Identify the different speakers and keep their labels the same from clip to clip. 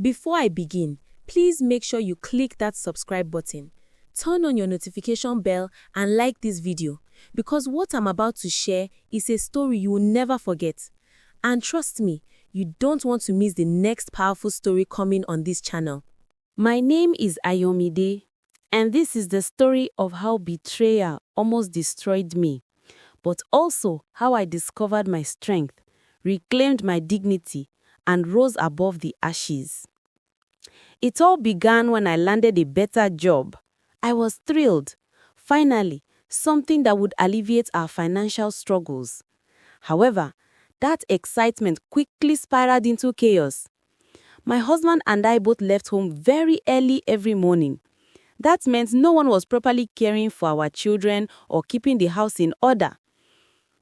Speaker 1: Before I begin, please make sure you click that subscribe button, turn on your notification bell and like this video because what I'm about to share is a story you will never forget. And trust me, you don't want to miss the next powerful story coming on this channel.
Speaker 2: My name is Ayomide, and this is the story of how betrayal almost destroyed me, but also how I discovered my strength, reclaimed my dignity, and rose above the ashes. It all began when I landed a better job. I was thrilled. Finally, something that would alleviate our financial struggles. However, that excitement quickly spiraled into chaos. My husband and I both left home very early every morning. That meant no one was properly caring for our children or keeping the house in order.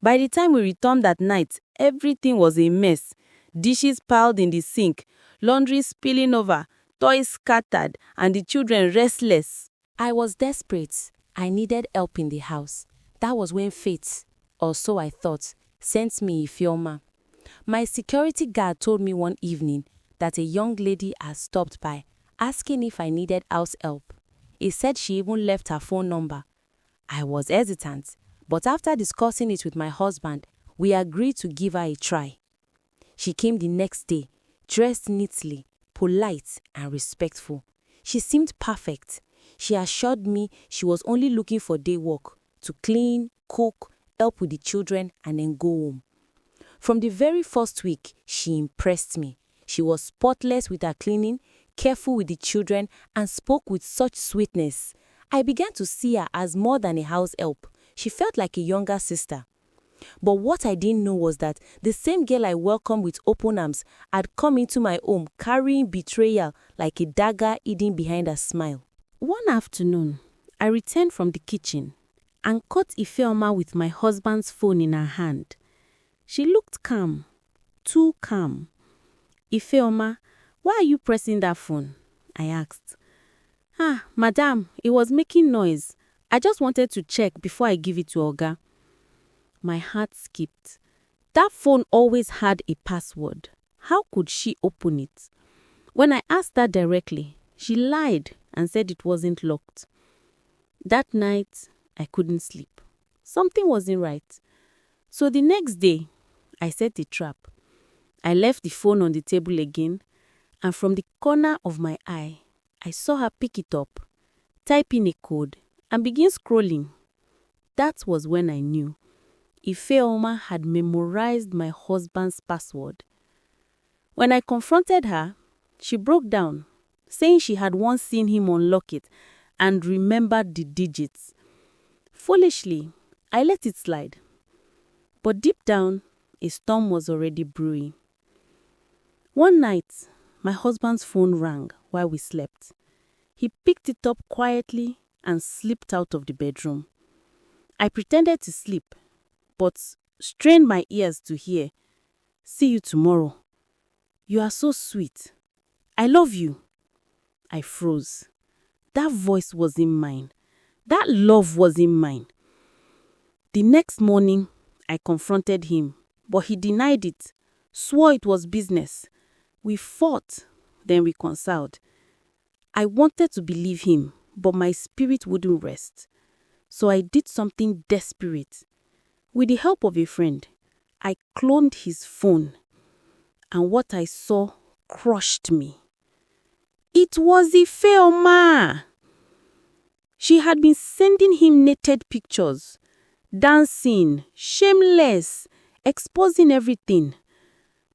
Speaker 2: By the time we returned that night, everything was a mess. Dishes piled in the sink, laundry spilling over, toys scattered, and the children restless.
Speaker 1: I was desperate. I needed help in the house. That was when fate, or so I thought, sent me Ifeoma. My security guard told me one evening that a young lady had stopped by, asking if I needed house help. He said she even left her phone number. I was hesitant, but after discussing it with my husband, we agreed to give her a try. She came the next day, dressed neatly, polite and respectful. She seemed perfect. She assured me she was only looking for day work, to clean, cook, help with the children and then go home. From the very first week, she impressed me. She was spotless with her cleaning, careful with the children, and spoke with such sweetness. I began to see her as more than a house help. She felt like a younger sister. But what I didn't know was that the same girl I welcomed with open arms had come into my home carrying betrayal like a dagger hidden behind a smile. One afternoon, I returned from the kitchen and caught Ifeoma with my husband's phone in her hand. She looked calm, too calm. "Ifeoma, why are you pressing that phone?" I asked. Madam, it was making noise. I just wanted to check before I give it to Oga." My heart skipped. That phone always had a password. How could she open it? When I asked her directly, she lied and said it wasn't locked. That night, I couldn't sleep. Something wasn't right. So the next day, I set a trap. I left the phone on the table again, and from the corner of my eye, I saw her pick it up, type in a code, and begin scrolling. That was when I knew Ifeoma had memorized my husband's password. When I confronted her, she broke down, saying she had once seen him unlock it and remembered the digits. Foolishly, I let it slide. But deep down, a storm was already brewing. One night, my husband's phone rang while we slept. He picked it up quietly and slipped out of the bedroom. I pretended to sleep, but strained my ears to hear, "See you tomorrow. You are so sweet. I love you." I froze. That voice wasn't mine. That love wasn't mine. The next morning, I confronted him, but he denied it, swore it was business. We fought, then reconciled. I wanted to believe him, but my spirit wouldn't rest. So I did something desperate. With the help of a friend, I cloned his phone, and what I saw crushed me. It was Ifeoma. She had been sending him naked pictures, dancing, shameless, exposing everything.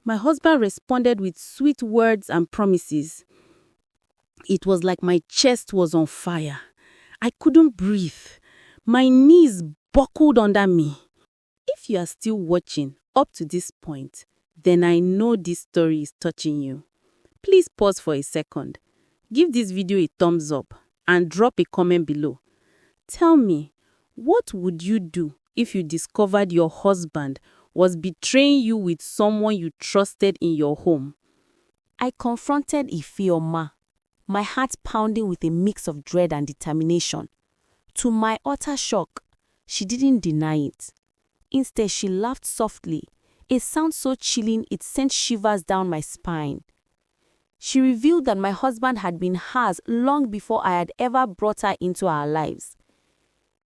Speaker 1: My husband responded with sweet words and promises. It was like my chest was on fire. I couldn't breathe. My knees buckled under me. If you are still watching up to this point, then I know this story is touching you. Please pause for a second. Give this video a thumbs up and drop a comment below. Tell me, what would you do if you discovered your husband was betraying you with someone you trusted in your home? I confronted Ifeoma, my heart pounding with a mix of dread and determination. To my utter shock, she didn't deny it. Instead, she laughed softly, a sound so chilling it sent shivers down my spine.
Speaker 2: She revealed that my husband had been hers long before I had ever brought her into our lives.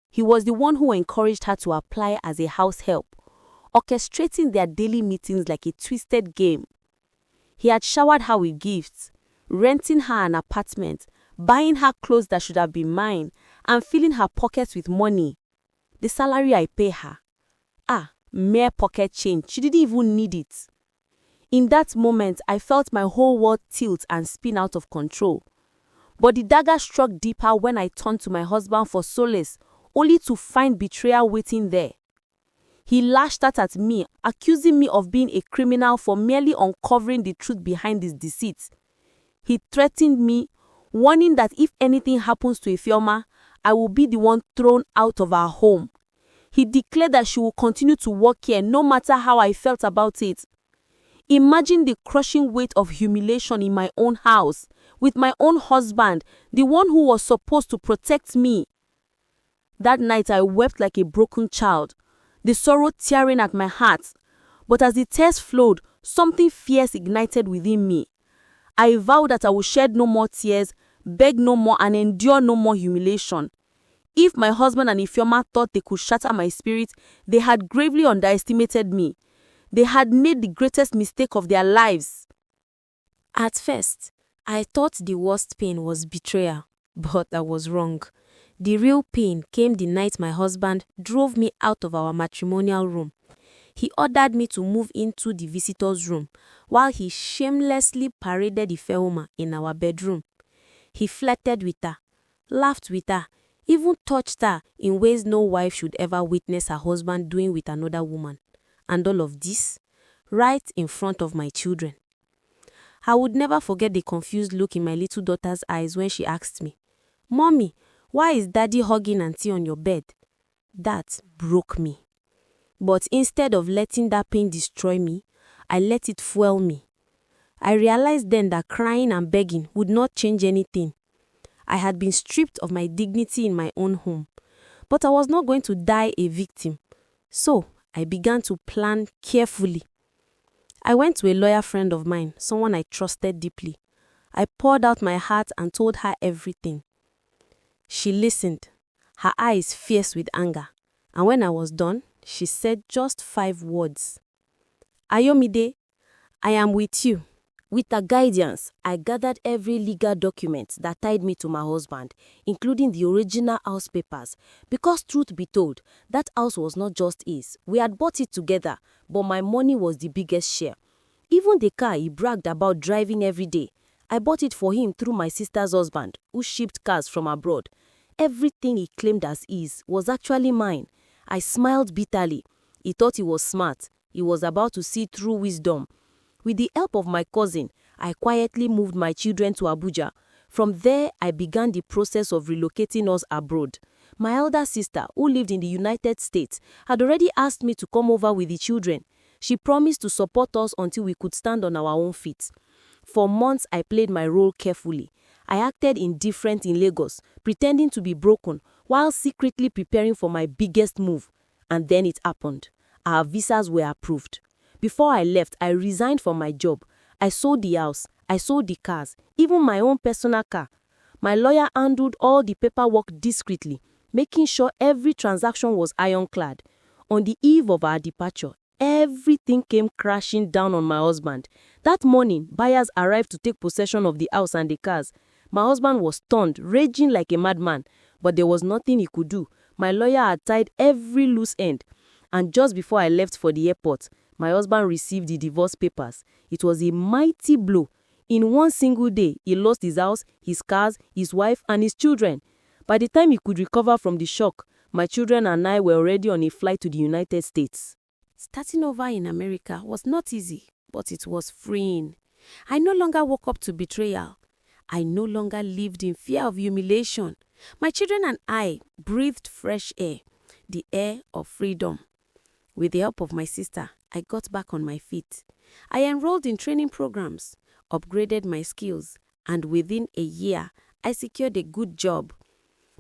Speaker 2: He was the one who encouraged her to apply as a house help, orchestrating their daily meetings like a twisted game. He had showered her with gifts, renting her an apartment, buying her clothes that should have been mine, and filling her pockets with money. The salary I pay her. Mere pocket change. She didn't even need it. In that moment, I felt my whole world tilt and spin out of control. But the dagger struck deeper when I turned to my husband for solace, only to find betrayal waiting there. He lashed out at me, accusing me of being a criminal for merely uncovering the truth behind his deceit. He threatened me, warning that if anything happens to Ifeoma, I will be the one thrown out of our home. He declared that she will continue to work here no matter how I felt about it. Imagine the crushing weight of humiliation in my own house, with my own husband, the one who was supposed to protect me. That night I wept like a broken child, the sorrow tearing at my heart. But as the tears flowed, something fierce ignited within me. I vowed that I would shed no more tears, beg no more, and endure no more humiliation. If my husband and Ifeoma thought they could shatter my spirit, they had gravely underestimated me. They had made the greatest mistake of their lives.
Speaker 1: At first, I thought the worst pain was betrayal, but I was wrong. The real pain came the night my husband drove me out of our matrimonial room. He ordered me to move into the visitor's room, while he shamelessly paraded Ifeoma in our bedroom. He flirted with her, laughed with her, even touched her in ways no wife should ever witness her husband doing with another woman. And all of this, right in front of my children. I would never forget the confused look in my little daughter's eyes when she asked me, "Mommy, why is Daddy hugging Auntie on your bed?" That broke me. But instead of letting that pain destroy me, I let it fuel me. I realized then that crying and begging would not change anything. I had been stripped of my dignity in my own home, but I was not going to die a victim. So I began to plan carefully. I went to a lawyer friend of mine, someone I trusted deeply. I poured out my heart and told her everything. She listened, her eyes fierce with anger, and when I was done, she said just 5 words. "Ayomide, I am with you." With her guidance, I gathered every legal document that tied me to my husband, including the original house papers. Because truth be told, that house was not just his. We had bought it together, but my money was the biggest share. Even the car he bragged about driving every day, I bought it for him through my sister's husband, who shipped cars from abroad. Everything he claimed as his was actually mine. I smiled bitterly. He thought he was smart. He was about to see through wisdom. With the help of my cousin, I quietly moved my children to Abuja. From there, I began the process of relocating us abroad. My elder sister, who lived in the United States, had already asked me to come over with the children. She promised to support us until we could stand on our own feet. For months, I played my role carefully. I acted indifferent in Lagos, pretending to be broken, while secretly preparing for my biggest move. And then it happened. Our visas were approved. Before I left, I resigned from my job. I sold the house. I sold the cars, even my own personal car. My lawyer handled all the paperwork discreetly, making sure every transaction was ironclad. On the eve of our departure, everything came crashing down on my husband. That morning, buyers arrived to take possession of the house and the cars. My husband was stunned, raging like a madman, but there was nothing he could do. My lawyer had tied every loose end. And just before I left for the airport, my husband received the divorce papers. It was a mighty blow. In one single day, he lost his house, his cars, his wife, and his children. By the time he could recover from the shock, my children and I were already on a flight to the United States. Starting over in America was not easy, but it was freeing. I no longer woke up to betrayal. I no longer lived in fear of humiliation. My children and I breathed fresh air, the air of freedom. With the help of my sister, I got back on my feet. I enrolled in training programs, upgraded my skills, and within a year, I secured a good job.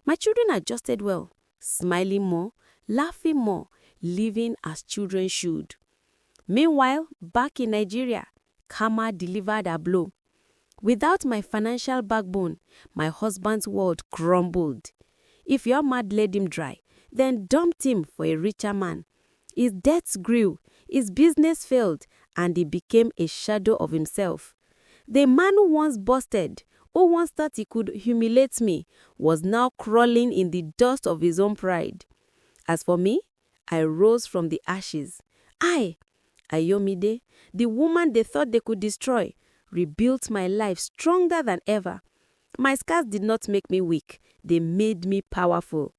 Speaker 1: My children adjusted well, smiling more, laughing more, living as children should. Meanwhile, back in Nigeria, karma delivered a blow.
Speaker 2: Without my financial backbone, my husband's world crumbled. If your mad led him dry, then dumped him for a richer man. His debts grew, his business failed, and he became a shadow of himself. The man who once boasted, who once thought he could humiliate me, was now crawling in the dust of his own pride. As for me, I rose from the ashes. I, Ayomide, the woman they thought they could destroy, rebuilt my life stronger than ever. My scars did not make me weak, they made me powerful.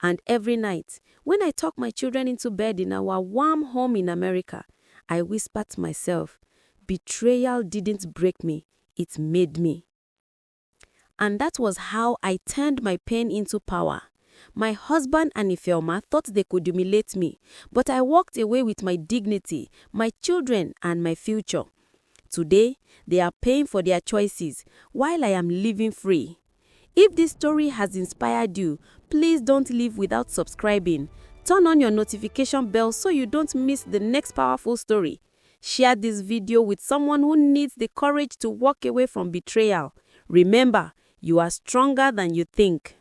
Speaker 2: And every night, when I tuck my children into bed in our warm home in America, I whisper to myself, betrayal didn't break me, it made me. And that was how I turned my pain into power. My husband and Ifeoma thought they could humiliate me, but I walked away with my dignity, my children, and my future. Today, they are paying for their choices, while I am living free. If this story has inspired you, please don't leave without subscribing. Turn on your notification bell so you don't miss the next powerful story. Share this video with someone who needs the courage to walk away from betrayal. Remember, you are stronger than you think.